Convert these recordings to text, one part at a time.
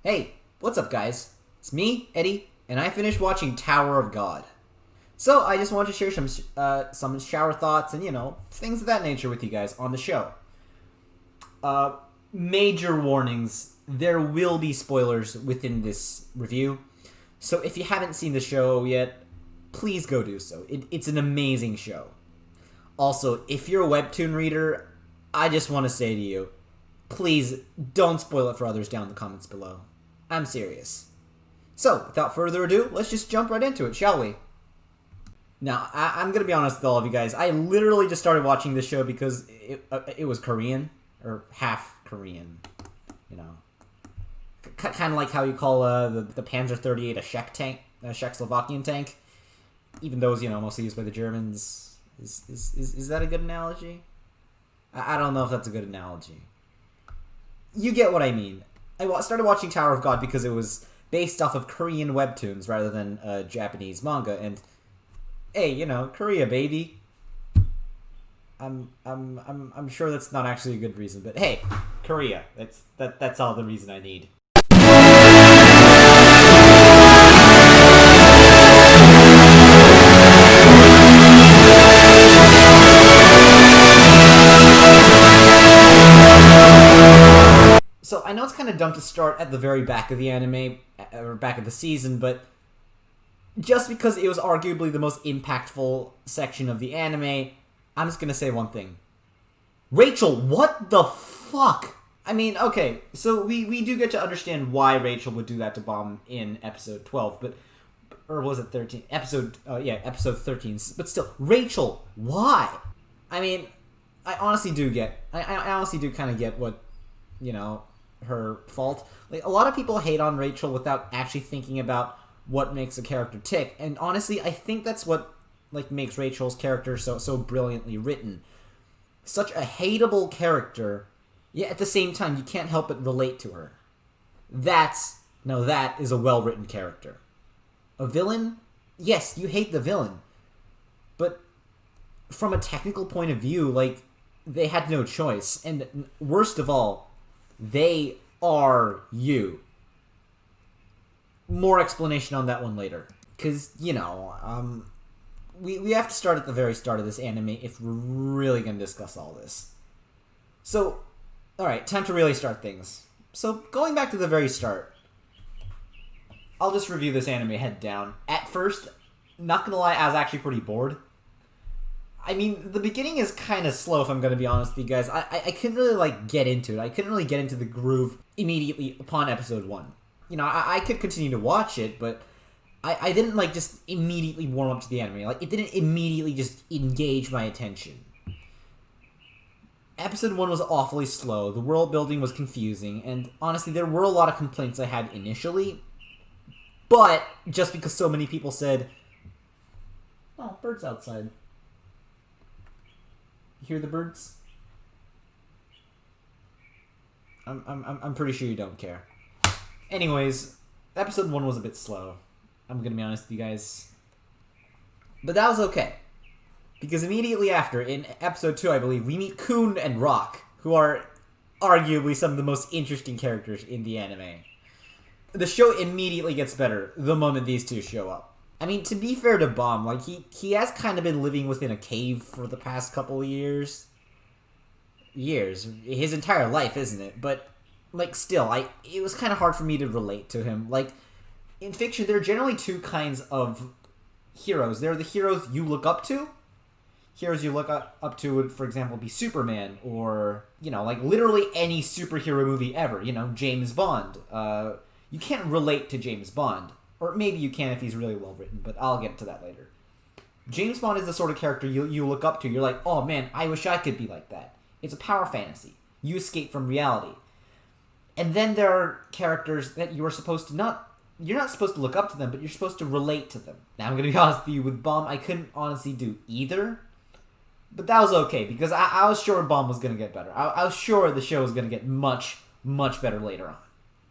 Hey, what's up guys? It's me, Eddie, and I finished watching Tower of God. So I just wanted to share some shower thoughts and, things of that nature with you guys on the show. Major warnings, there will be spoilers within this review. So if you haven't seen the show yet, please go do so. It's an amazing show. Also, if you're a Webtoon reader, I just want to say to you, please don't spoil it for others down in the comments below. I'm serious. So, without further ado, let's just jump right into it, shall we? Now, I'm going to be honest with all of you guys. I literally just started watching this show because it was Korean, or half Korean, Kind of like how you call the Panzer 38 a Czech tank, a Czechoslovakian tank, even though it's, mostly used by the Germans. Is that a good analogy? I don't know if that's a good analogy. You get what I mean. I started watching Tower of God because it was based off of Korean webtoons rather than Japanese manga, and hey, Korea, baby. I'm sure that's not actually a good reason, but hey, Korea. That's all the reason I need. So I know it's kind of dumb to start at the very back of the anime, or back of the season, but just because it was arguably the most impactful section of the anime, I'm just gonna say one thing. Rachel, what the fuck? I mean, okay, so we do get to understand why Rachel would do that to Bomb in episode 12, but... Or was it 13? Episode 13. But still, Rachel, why? I mean, I honestly do kind of get what, her fault. Like, a lot of people hate on Rachel without actually thinking about what makes a character tick, and honestly, I think that's what makes Rachel's character so brilliantly written. Such a hateable character, yet at the same time you can't help but relate to her. That is a well-written character. A villain? Yes, you hate the villain, but from a technical point of view, they had no choice, and worst of all, they are you. More explanation on that one later. Because, we have to start at the very start of this anime if we're really going to discuss all this. So, alright, time to really start things. So, going back to the very start, I'll just review this anime head down. At first, not gonna lie, I was actually pretty bored. I mean, the beginning is kind of slow, if I'm going to be honest with you guys. I couldn't really, get into it. I couldn't really get into the groove immediately upon episode 1. I could continue to watch it, but I didn't, just immediately warm up to the anime. It didn't immediately just engage my attention. Episode 1 was awfully slow, the world building was confusing, and honestly, there were a lot of complaints I had initially, but just because so many people said, oh, birds outside. Hear the birds? I'm pretty sure you don't care. Anyways, episode 1 was a bit slow. I'm gonna be honest with you guys. But that was okay. Because immediately after, in episode 2, I believe, we meet Kun and Rock, who are arguably some of the most interesting characters in the anime. The show immediately gets better the moment these two show up. I mean, to be fair to Bomb, he has kind of been living within a cave for the past couple of years. His entire life, isn't it? But, still, it was kind of hard for me to relate to him. In fiction, there are generally two kinds of heroes. There are the heroes you look up to. Heroes you look up to would, for example, be Superman, or, literally any superhero movie ever. James Bond. You can't relate to James Bond. Or maybe you can if he's really well written, but I'll get to that later. James Bond is the sort of character you look up to. You're like, oh man, I wish I could be like that. It's a power fantasy. You escape from reality. And then there are characters that you are supposed to you're not supposed to look up to them, but you're supposed to relate to them. Now, I'm going to be honest with you, with Bomb, I couldn't honestly do either. But that was okay, because I was sure Bomb was going to get better. I was sure the show was going to get much, much better later on.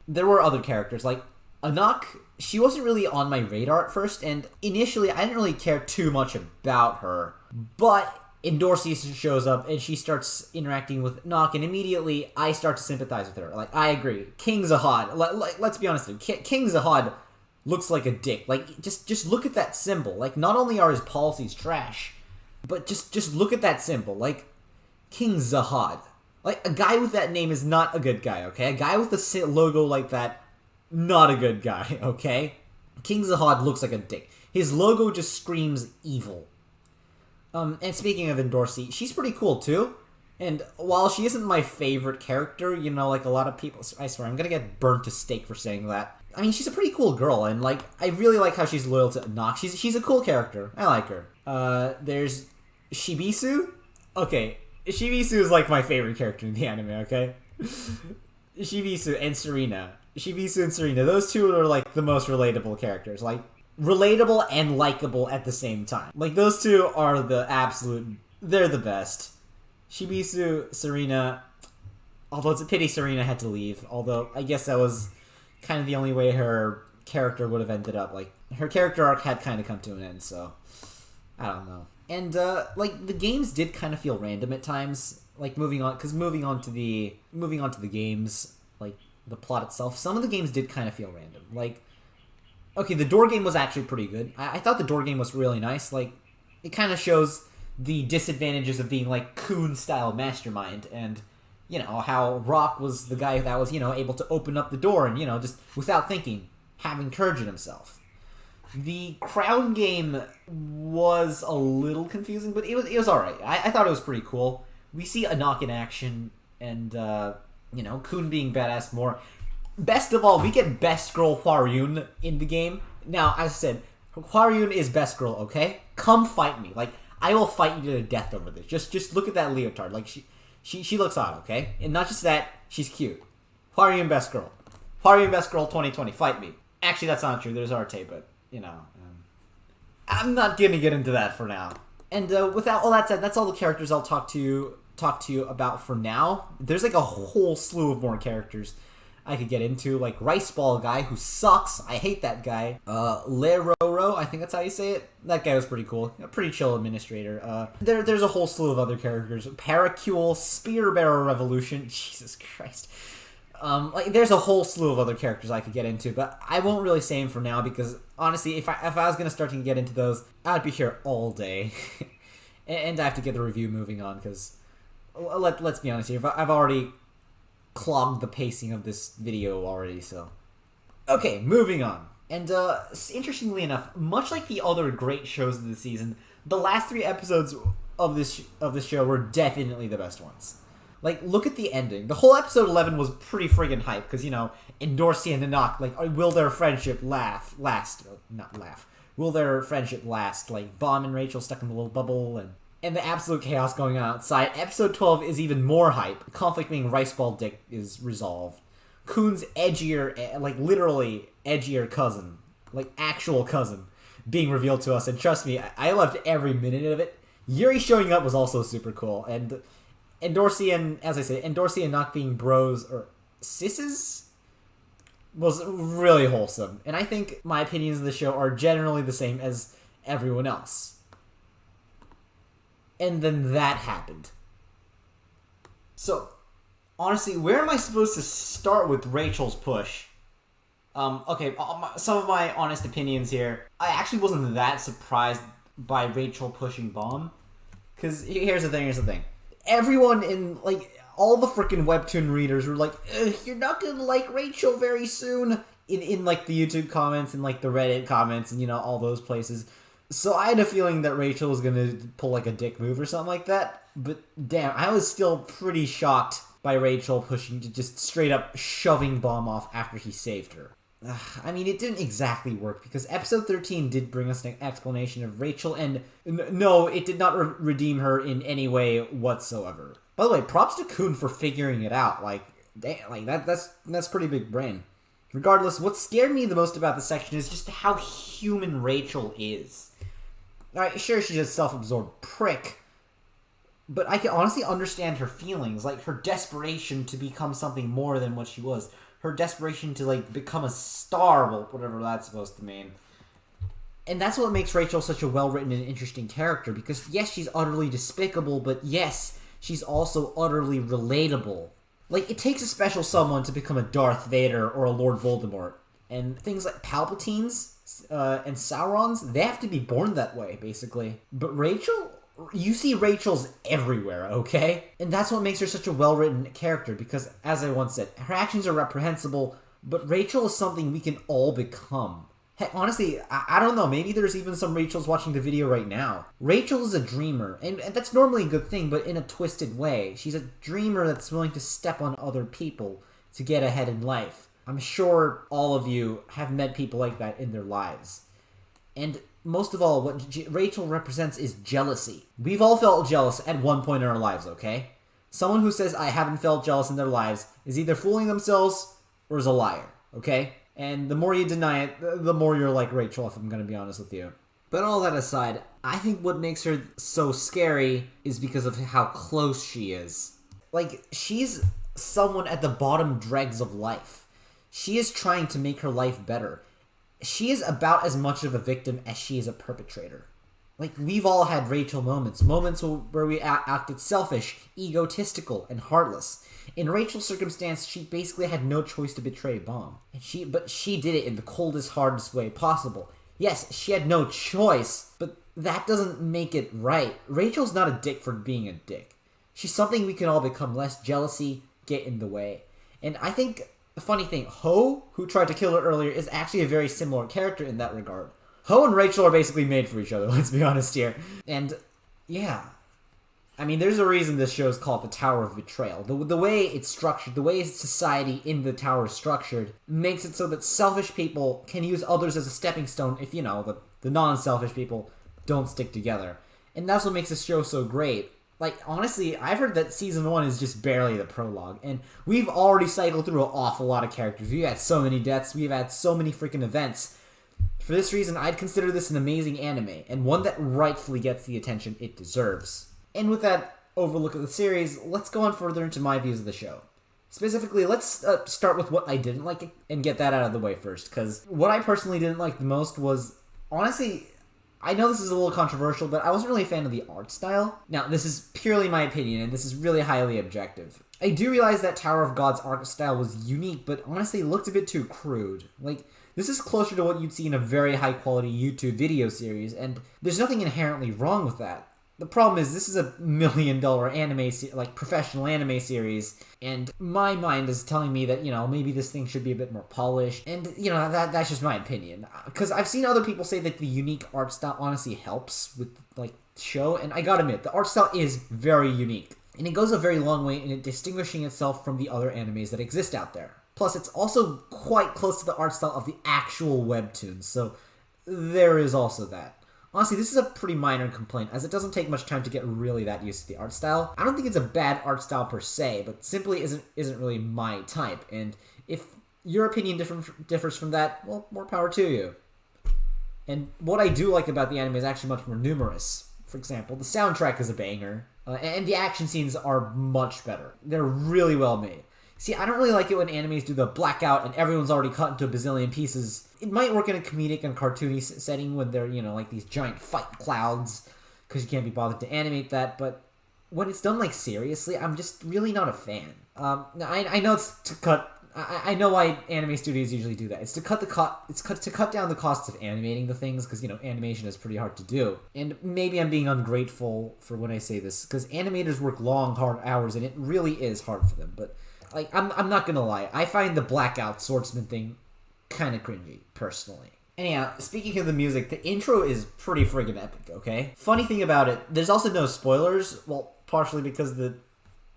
There were other characters, like Anak. She wasn't really on my radar at first, and initially I didn't really care too much about her. But Dorsey shows up and she starts interacting with Nock, and immediately I start to sympathize with her. Like, I agree. King Zahad, let's be honest, King Zahad looks like a dick. Like, just look at that symbol. Like, not only are his policies trash, but just look at that symbol. Like, King Zahad. Like, a guy with that name is not a good guy, okay? A guy with a logo like that, not a good guy, okay? King Zahad looks like a dick. His logo just screams evil. And speaking of Dorsey, she's pretty cool too. And while she isn't my favorite character, you know, like a lot of people, I swear, I'm gonna get burnt to stake for saying that. I mean, she's a pretty cool girl, and like, I really like how she's loyal to Nock. She's a cool character. I like her. There's Shibisu. Okay, Shibisu is like my favorite character in the anime, okay? Shibisu and Serena. Those two are like the most relatable characters. Like, relatable and likable at the same time. Like, those two are the absolute... They're the best. Shibisu, Serena... Although it's a pity Serena had to leave. Although, I guess that was kind of the only way her character would have ended up. Like, her character arc had kind of come to an end, so... I don't know. And, like, the games did kind of feel random at times. Like, moving on to the games, like, the plot itself, some of the games did kind of feel random. Like... Okay, the door game was actually pretty good. I thought the door game was really nice. Like, it kind of shows the disadvantages of being, like, Coon-style mastermind. And, you know, how Rock was the guy that was, you know, able to open up the door and, you know, just without thinking, having courage in himself. The Crown game was a little confusing, but it was alright. I thought it was pretty cool. We see a Nock in action and, you know, Coon being badass more. Best of all, we get Best Girl Hwaryun in the game. Now, as I said, Hwaryun is Best Girl, okay? Come fight me. Like, I will fight you to death over this. Just look at that leotard. Like, she looks hot, okay? And not just that, she's cute. Hwaryun Best Girl. Hwaryun Best Girl 2020. Fight me. Actually, that's not true. There's Arte, but, you know. I'm not gonna get into that for now. And without all that said, that's all the characters I'll talk to you about for now. There's, like, a whole slew of more characters I could get into, like Rice Ball guy who sucks. I hate that guy. Leroro, I think that's how you say it. That guy was pretty cool. A pretty chill administrator. There's a whole slew of other characters. Paracule, Spearbearer Revolution. Jesus Christ. Like, there's a whole slew of other characters I could get into, but I won't really say them for now because honestly, if I was gonna start to get into those, I'd be here all day, and I have to get the review moving on because let's be honest here. I've already clogged the pacing of this video already, so... Okay, moving on. And, interestingly enough, much like the other great shows of the season, the last 3 episodes of this show were definitely the best ones. Like, look at the ending. The whole episode 11 was pretty friggin' hype, because, you know, Dorsey and Nock, like, will their friendship last? Will their friendship last? Like, Bomb and Rachel stuck in the little bubble, and the absolute chaos going on outside. Episode 12 is even more hype. Conflict being Rice Ball Dick is resolved. Coon's edgier, like literally edgier cousin, like actual cousin, being revealed to us. And trust me, I loved every minute of it. Yuri showing up was also super cool. And Dorsey and, as I said, Dorsey and Nock being bros, or sisses, was really wholesome. And I think my opinions of the show are generally the same as everyone else. And then that happened. So, honestly, where am I supposed to start with Rachel's push? Okay, some of my honest opinions here. I actually wasn't that surprised by Rachel pushing Bomb. Because here's the thing. Everyone in, like, all the freaking Webtoon readers were like, you're not gonna like Rachel very soon. In like, the YouTube comments and, like, the Reddit comments and, you know, all those places. So I had a feeling that Rachel was going to pull like a dick move or something like that. But damn, I was still pretty shocked by Rachel pushing to just straight up shoving Bomb off after he saved her. I mean, it didn't exactly work because episode 13 did bring us an explanation of Rachel, and no, it did not redeem her in any way whatsoever. By the way, props to Coon for figuring it out. Like, damn, like that's pretty big brain. Regardless, what scared me the most about the section is just how human Rachel is. Alright, sure, she's a self-absorbed prick, but I can honestly understand her feelings, like her desperation to become something more than what she was. Her desperation to, like, become a star, well, whatever that's supposed to mean. And that's what makes Rachel such a well-written and interesting character, because yes, she's utterly despicable, but yes, she's also utterly relatable. Like, it takes a special someone to become a Darth Vader or a Lord Voldemort. And things like Palpatines and Saurons, they have to be born that way, basically. But Rachel, you see Rachel's everywhere, okay? And that's what makes her such a well-written character, because, as I once said, her actions are reprehensible, but Rachel is something we can all become. Heck, honestly, I don't know, maybe there's even some Rachels watching the video right now. Rachel is a dreamer, and that's normally a good thing, but in a twisted way. She's a dreamer that's willing to step on other people to get ahead in life. I'm sure all of you have met people like that in their lives. And most of all, what Rachel represents is jealousy. We've all felt jealous at one point in our lives, okay? Someone who says I haven't felt jealous in their lives is either fooling themselves or is a liar, okay? And the more you deny it, the more you're like Rachel, if I'm going to be honest with you. But all that aside, I think what makes her so scary is because of how close she is. Like, she's someone at the bottom dregs of life. She is trying to make her life better. She is about as much of a victim as she is a perpetrator. Like, we've all had Rachel moments where we acted selfish, egotistical, and heartless. In Rachel's circumstance, she basically had no choice to betray Bomb. But she did it in the coldest, hardest way possible. Yes, she had no choice, but that doesn't make it right. Rachel's not a dick for being a dick. She's something we can all become. Less jealousy get in the way. And I think the funny thing, Ho, who tried to kill her earlier, is actually a very similar character in that regard. Ho and Rachel are basically made for each other, let's be honest here. And, yeah. I mean, there's a reason this show is called the Tower of Betrayal. The way it's structured, the way society in the tower is structured, makes it so that selfish people can use others as a stepping stone if, you know, the non-selfish people don't stick together. And that's what makes this show so great. Like, honestly, I've heard that Season 1 is just barely the prologue, and we've already cycled through an awful lot of characters. We've had so many deaths, we've had so many freaking events. For this reason, I'd consider this an amazing anime, and one that rightfully gets the attention it deserves. And with that overlook of the series, let's go on further into my views of the show. Specifically, let's start with what I didn't like and get that out of the way first, because what I personally didn't like the most was, honestly, I know this is a little controversial, but I wasn't really a fan of the art style. Now, this is purely my opinion, and this is really highly objective. I do realize that Tower of God's art style was unique, but honestly, it looked a bit too crude. Like, this is closer to what you'd see in a very high-quality YouTube video series, and there's nothing inherently wrong with that. The problem is, this is a $1 million anime, professional anime series, and my mind is telling me that, you know, maybe this thing should be a bit more polished, and, you know, that's just my opinion. Because I've seen other people say that the unique art style honestly helps with, like, the show, and I gotta admit, the art style is very unique, and it goes a very long way in it distinguishing itself from the other animes that exist out there. Plus, it's also quite close to the art style of the actual Webtoons, so there is also that. Honestly, this is a pretty minor complaint, as it doesn't take much time to get really that used to the art style. I don't think it's a bad art style per se, but simply isn't really my type, and if your opinion differs from that, well, more power to you. And what I do like about the anime is actually much more numerous. For example, the soundtrack is a banger, and the action scenes are much better. They're really well made. See, I don't really like it when animes do the blackout and everyone's already cut into a bazillion pieces. It might work in a comedic and cartoony setting when they're, you know, like these giant fight clouds, because you can't be bothered to animate that, but when it's done, like, seriously, I'm just really not a fan. I know it's to cut... I know why anime studios usually do that. It's to cut down the costs of animating the things, because, you know, animation is pretty hard to do. And maybe I'm being ungrateful for when I say this, because animators work long, hard hours, and it really is hard for them, but... Like, I'm not gonna lie, I find the blackout swordsman thing kind of cringy, personally. Anyhow, speaking of the music, the intro is pretty friggin' epic, okay? Funny thing about it, there's also no spoilers, well, partially because the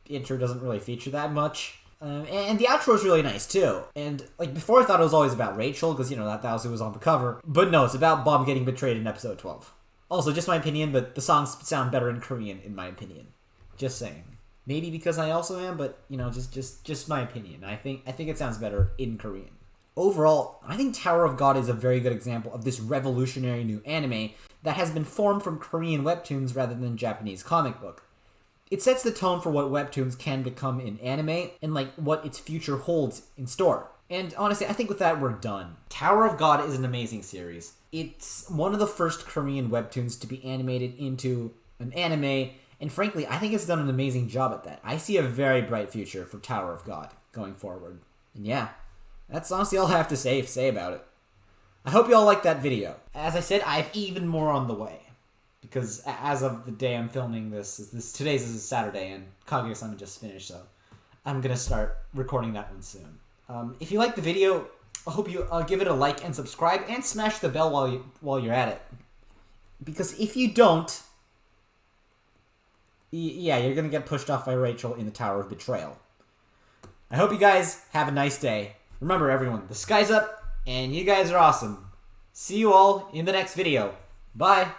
intro doesn't really feature that much. And the outro is really nice, too. And, like, before I thought it was always about Rachel, because, you know, that was who was on the cover. But no, it's about Bomb getting betrayed in episode 12. Also, just my opinion, but the songs sound better in Korean, in my opinion. Just saying. Maybe because I also am, but, you know, just my opinion. I think it sounds better in Korean. Overall, I think Tower of God is a very good example of this revolutionary new anime that has been formed from Korean webtoons rather than Japanese comic book. It sets the tone for what webtoons can become in anime and, like, what its future holds in store. And honestly, I think with that, we're done. Tower of God is an amazing series. It's one of the first Korean webtoons to be animated into an anime, and frankly, I think it's done an amazing job at that. I see a very bright future for Tower of God going forward. And yeah, that's honestly all I have to say about it. I hope you all liked that video. As I said, I have even more on the way. Because as of the day I'm filming today's is Saturday, and Kaguya-sama just finished, so I'm gonna start recording that one soon. If you liked the video, I hope you give it a like and subscribe, and smash the bell while you're at it. Because if you don't, yeah, you're gonna get pushed off by Rachel in the Tower of Betrayal. I hope you guys have a nice day. Remember, everyone, the sky's up, and you guys are awesome. See you all in the next video. Bye!